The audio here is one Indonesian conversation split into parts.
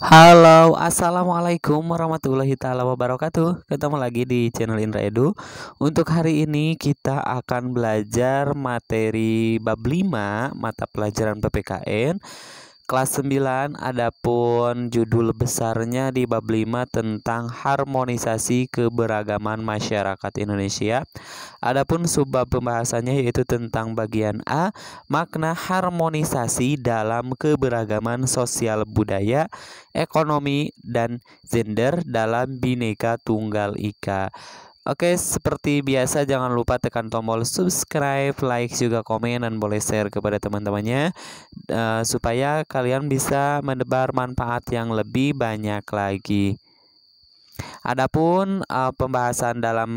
Halo, assalamualaikum warahmatullahi taala wabarakatuh. Ketemu lagi di channel Indra Edu. Untuk hari ini kita akan belajar materi bab 5 mata pelajaran PPKN kelas 9. Adapun judul besarnya di bab 5 tentang harmonisasi keberagaman masyarakat Indonesia. Adapun subbab pembahasannya yaitu tentang bagian A, makna harmonisasi dalam keberagaman sosial budaya, ekonomi, dan gender dalam Bhinneka Tunggal Ika. Oke, seperti biasa jangan lupa tekan tombol subscribe, like, juga komen, dan boleh share kepada teman-temannya supaya kalian bisa mendebar manfaat yang lebih banyak lagi. Adapun pembahasan dalam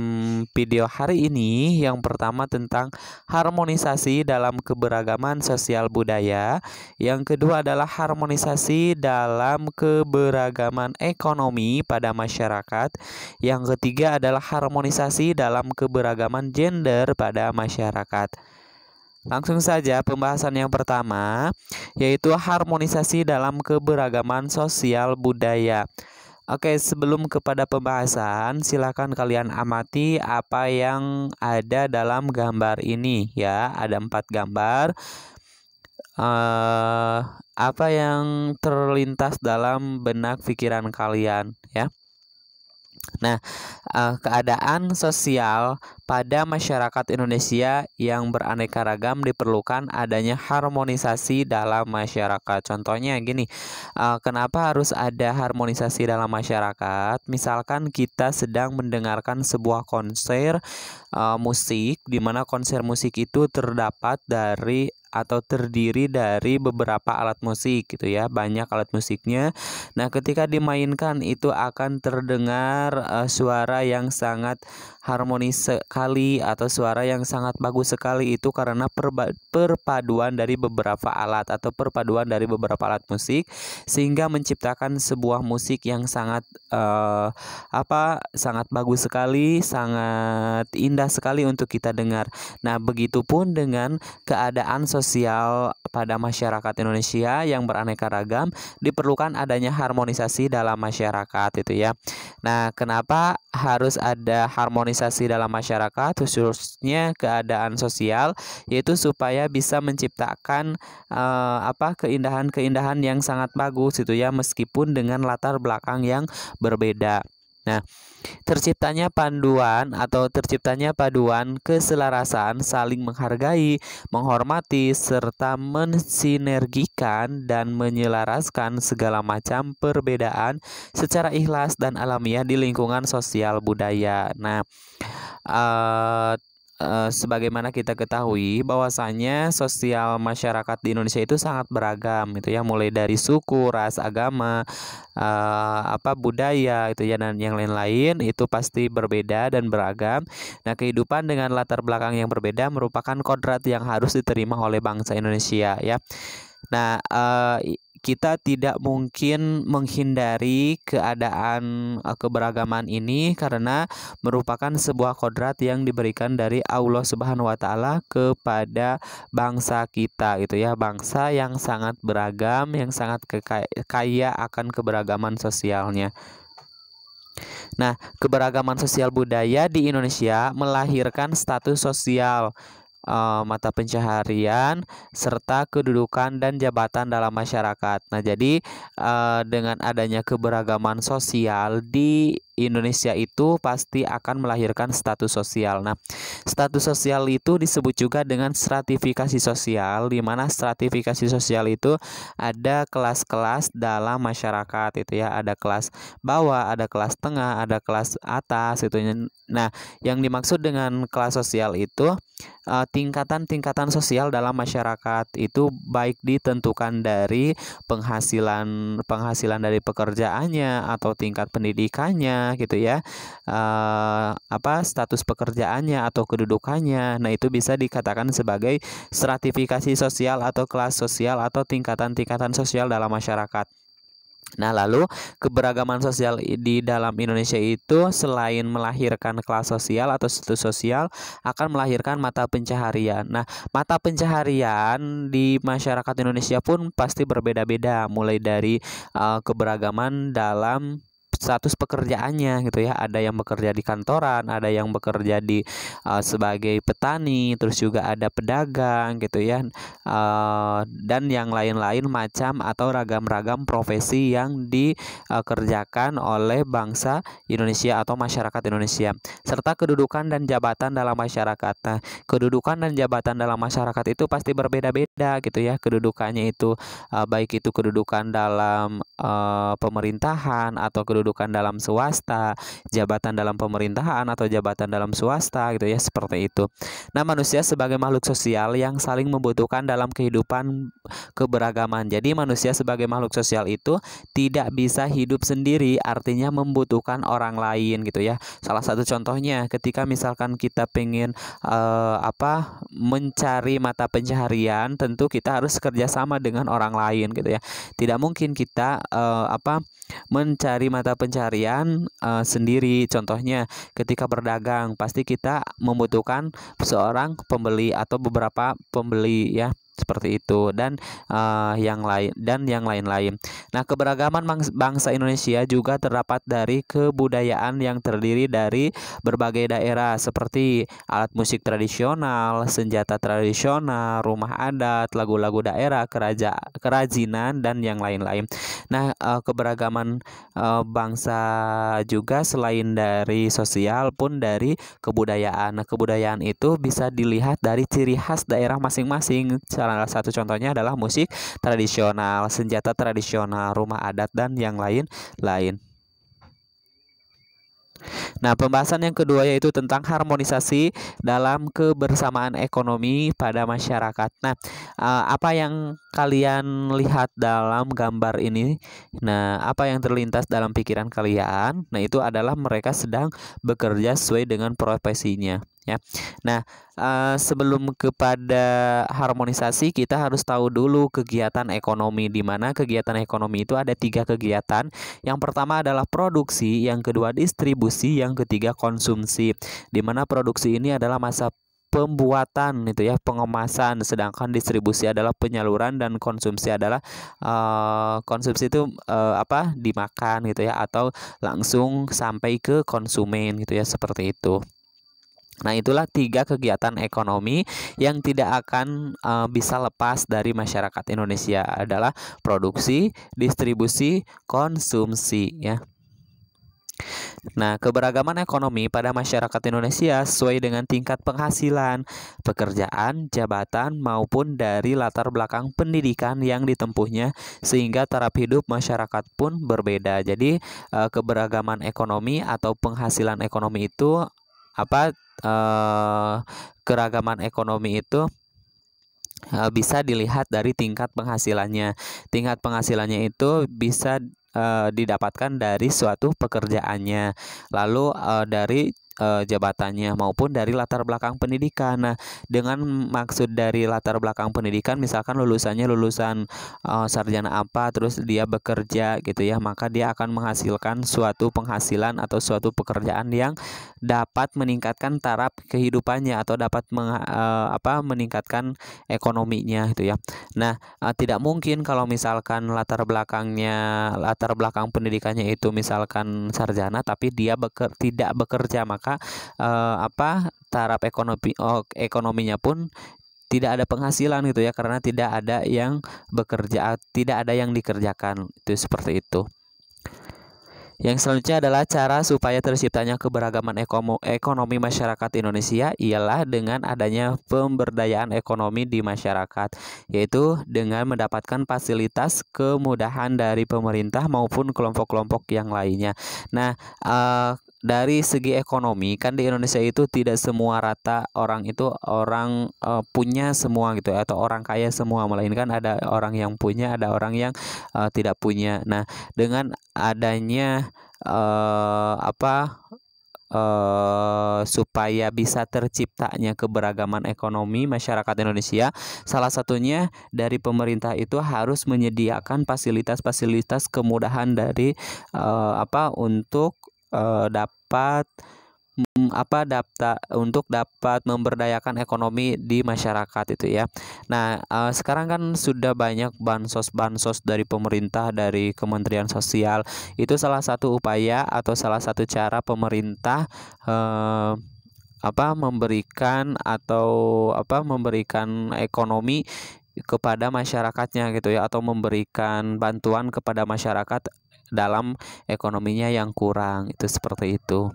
video hari ini yang pertama tentang harmonisasi dalam keberagaman sosial budaya, yang kedua adalah harmonisasi dalam keberagaman ekonomi pada masyarakat, yang ketiga adalah harmonisasi dalam keberagaman gender pada masyarakat. Langsung saja pembahasan yang pertama yaitu harmonisasi dalam keberagaman sosial budaya. Oke, sebelum kepada pembahasan, silakan kalian amati apa yang ada dalam gambar ini ya. Ada 4 gambar. Apa yang terlintas dalam benak pikiran kalian ya? Nah, keadaan sosial pada masyarakat Indonesia yang beraneka ragam diperlukan adanya harmonisasi dalam masyarakat. Contohnya gini, kenapa harus ada harmonisasi dalam masyarakat? Misalkan kita sedang mendengarkan sebuah konser musik, di mana konser musik itu terdapat dari atau terdiri dari beberapa alat musik gitu ya, banyak alat musiknya. Nah, ketika dimainkan itu akan terdengar suara yang sangat harmonis sekali atau suara yang sangat bagus sekali, itu karena perpaduan dari beberapa alat atau perpaduan dari beberapa alat musik sehingga menciptakan sebuah musik yang sangat sangat bagus sekali, sangat indah sekali untuk kita dengar. Nah, begitupun dengan keadaan sosial pada masyarakat Indonesia yang beraneka ragam, diperlukan adanya harmonisasi dalam masyarakat itu ya. Nah, kenapa harus ada harmonisasi dalam masyarakat khususnya keadaan sosial, yaitu supaya bisa menciptakan keindahan-keindahan yang sangat bagus itu ya, meskipun dengan latar belakang yang berbeda. Nah, terciptanya paduan keselarasan, saling menghargai, menghormati, serta mensinergikan dan menyelaraskan segala macam perbedaan secara ikhlas dan alamiah di lingkungan sosial budaya. Nah, sebagaimana kita ketahui bahwasanya sosial masyarakat di Indonesia itu sangat beragam itu ya, mulai dari suku, ras, agama, budaya itu ya, dan yang lain-lain itu pasti berbeda dan beragam. Nah, kehidupan dengan latar belakang yang berbeda merupakan kodrat yang harus diterima oleh bangsa Indonesia ya. Nah, kita tidak mungkin menghindari keadaan keberagaman ini karena merupakan sebuah kodrat yang diberikan dari Allah Subhanahu wa taala kepada bangsa kita gitu ya, bangsa yang sangat beragam, yang sangat kaya akan keberagaman sosialnya. Nah, keberagaman sosial budaya di Indonesia melahirkan status sosial, mata pencaharian, serta kedudukan dan jabatan dalam masyarakat. Nah, jadi dengan adanya keberagaman sosial di Indonesia itu pasti akan melahirkan status sosial. Nah, status sosial itu disebut juga dengan stratifikasi sosial, di mana stratifikasi sosial itu ada kelas-kelas dalam masyarakat itu ya, ada kelas bawah, ada kelas tengah, ada kelas atas itu. Nah, yang dimaksud dengan kelas sosial itu tingkatan-tingkatan sosial dalam masyarakat itu baik ditentukan dari penghasilan dari pekerjaannya atau tingkat pendidikannya gitu ya, status pekerjaannya atau kedudukannya. Nah, itu bisa dikatakan sebagai stratifikasi sosial atau kelas sosial atau tingkatan-tingkatan sosial dalam masyarakat. Nah, lalu keberagaman sosial di dalam Indonesia itu selain melahirkan kelas sosial atau status sosial akan melahirkan mata pencaharian. Nah, mata pencaharian di masyarakat Indonesia pun pasti berbeda-beda, mulai dari keberagaman dalam status pekerjaannya gitu ya. Ada yang bekerja di kantoran, ada yang bekerja di sebagai petani, terus juga ada pedagang gitu ya. Dan yang lain-lain macam atau ragam-ragam profesi yang dikerjakan oleh bangsa Indonesia atau masyarakat Indonesia, serta kedudukan dan jabatan dalam masyarakat. Nah, kedudukan dan jabatan dalam masyarakat itu pasti berbeda-beda gitu ya. Kedudukannya itu baik itu kedudukan dalam pemerintahan atau kedudukan dalam swasta, jabatan dalam pemerintahan atau jabatan dalam swasta gitu ya, seperti itu. Nah, manusia sebagai makhluk sosial yang saling membutuhkan dalam kehidupan keberagaman. Jadi manusia sebagai makhluk sosial itu tidak bisa hidup sendiri, artinya membutuhkan orang lain gitu ya. Salah satu contohnya ketika misalkan kita pengen mencari mata pencaharian, tentu kita harus kerjasama dengan orang lain gitu ya. Tidak mungkin kita mencari mata pencaharian sendiri. Contohnya ketika berdagang, pasti kita membutuhkan seorang pembeli atau beberapa pembeli ya, seperti itu, dan yang lain-lain. Nah, keberagaman bangsa Indonesia juga terdapat dari kebudayaan yang terdiri dari berbagai daerah seperti alat musik tradisional, senjata tradisional, rumah adat, lagu-lagu daerah, kerajinan dan yang lain-lain. Nah, keberagaman bangsa juga selain dari sosial pun dari kebudayaan. Nah, kebudayaan itu bisa dilihat dari ciri khas daerah masing-masing. Salah satu contohnya adalah musik tradisional, senjata tradisional, rumah adat, dan yang lain-lain. Nah, pembahasan yang kedua yaitu tentang harmonisasi dalam kebersamaan ekonomi pada masyarakat. Nah, apa yang kalian lihat dalam gambar ini? Nah, apa yang terlintas dalam pikiran kalian? Nah, itu adalah mereka sedang bekerja sesuai dengan profesinya. Ya, nah sebelum kepada harmonisasi kita harus tahu dulu kegiatan ekonomi, di mana kegiatan ekonomi itu ada 3 kegiatan. Yang pertama adalah produksi, yang kedua distribusi, yang ketiga konsumsi. Di mana produksi ini adalah masa pembuatan itu ya, pengemasan, sedangkan distribusi adalah penyaluran dan konsumsi adalah konsumsi itu dimakan gitu ya, atau langsung sampai ke konsumen gitu ya, seperti itu. Nah, itulah 3 kegiatan ekonomi yang tidak akan bisa lepas dari masyarakat Indonesia, adalah produksi, distribusi, konsumsi ya. Nah, keberagaman ekonomi pada masyarakat Indonesia sesuai dengan tingkat penghasilan, pekerjaan, jabatan, maupun dari latar belakang pendidikan yang ditempuhnya, sehingga taraf hidup masyarakat pun berbeda. Jadi, keberagaman ekonomi atau penghasilan ekonomi itu keragaman ekonomi itu bisa dilihat dari tingkat penghasilannya. Tingkat penghasilannya itu bisa didapatkan dari suatu pekerjaannya, lalu dari jabatannya maupun dari latar belakang pendidikan. Nah, dengan maksud dari latar belakang pendidikan, misalkan lulusannya lulusan sarjana apa, terus dia bekerja gitu ya, maka dia akan menghasilkan suatu penghasilan atau suatu pekerjaan yang dapat meningkatkan taraf kehidupannya atau dapat meningkatkan ekonominya gitu ya. Nah, tidak mungkin kalau misalkan latar belakang pendidikannya itu misalkan sarjana tapi dia tidak bekerja, maka taraf ekonominya pun tidak ada penghasilan gitu ya, karena tidak ada yang bekerja, tidak ada yang dikerjakan, itu seperti itu. Yang selanjutnya adalah cara supaya terciptanya keberagaman ekonomi masyarakat Indonesia ialah dengan adanya pemberdayaan ekonomi di masyarakat, yaitu dengan mendapatkan fasilitas kemudahan dari pemerintah maupun kelompok-kelompok yang lainnya. Nah, dari segi ekonomi kan di Indonesia itu tidak semua rata orang itu punya semua gitu, atau orang kaya semua, melainkan ada orang yang punya, ada orang yang tidak punya. Nah, dengan adanya supaya bisa terciptanya keberagaman ekonomi masyarakat Indonesia, salah satunya dari pemerintah itu harus menyediakan fasilitas-fasilitas kemudahan dari untuk dapat untuk dapat memberdayakan ekonomi di masyarakat itu ya. Nah, sekarang kan sudah banyak bansos-bansos dari pemerintah, dari Kementerian Sosial. Itu salah satu upaya atau salah satu cara pemerintah memberikan ekonomi kepada masyarakatnya gitu ya, atau memberikan bantuan kepada masyarakat dalam ekonominya yang kurang, itu seperti itu.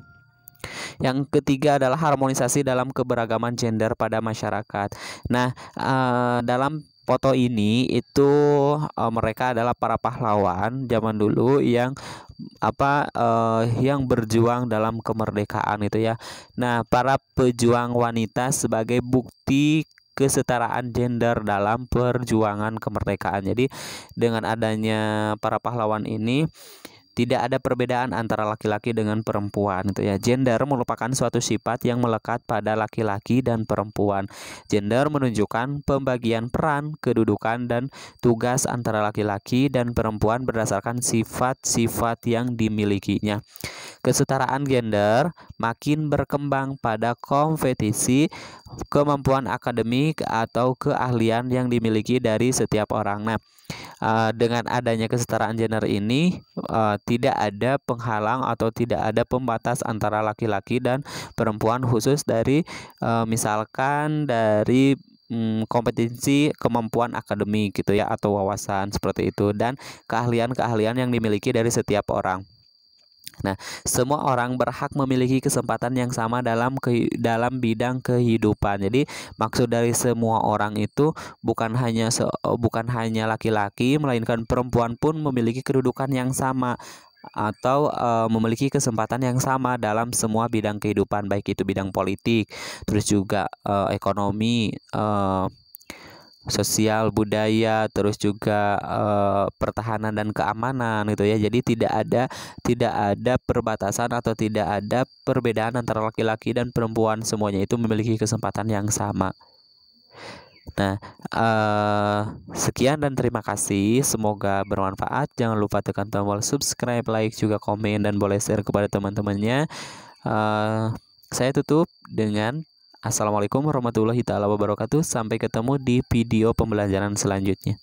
Yang ketiga adalah harmonisasi dalam keberagaman gender pada masyarakat. Nah, dalam foto ini itu mereka adalah para pahlawan zaman dulu yang yang berjuang dalam kemerdekaan itu ya. Nah, para pejuang wanita sebagai bukti kesetaraan gender dalam perjuangan kemerdekaan. Jadi dengan adanya para pahlawan ini tidak ada perbedaan antara laki-laki dengan perempuan itu ya. Gender merupakan suatu sifat yang melekat pada laki-laki dan perempuan. Gender menunjukkan pembagian peran, kedudukan dan tugas antara laki-laki dan perempuan berdasarkan sifat-sifat yang dimilikinya. Kesetaraan gender makin berkembang pada kompetisi, kemampuan akademik atau keahlian yang dimiliki dari setiap orang. Nah, dengan adanya kesetaraan gender ini tidak ada penghalang atau tidak ada pembatas antara laki-laki dan perempuan, khusus dari misalkan dari kompetensi kemampuan akademik gitu ya, atau wawasan seperti itu, dan keahlian-keahlian yang dimiliki dari setiap orang. Nah, semua orang berhak memiliki kesempatan yang sama dalam bidang kehidupan. Jadi, maksud dari semua orang itu bukan hanya laki-laki, melainkan perempuan pun memiliki kedudukan yang sama atau memiliki kesempatan yang sama dalam semua bidang kehidupan, baik itu bidang politik, terus juga ekonomi, sosial, budaya, terus juga pertahanan dan keamanan gitu ya. Jadi tidak ada perbatasan atau tidak ada perbedaan antara laki-laki dan perempuan, semuanya itu memiliki kesempatan yang sama. Nah, sekian dan terima kasih, semoga bermanfaat. Jangan lupa tekan tombol subscribe, like, juga komen, dan boleh share kepada teman-temannya. Saya tutup dengan Assalamualaikum warahmatullahi wabarakatuh. Sampai ketemu di video pembelajaran selanjutnya.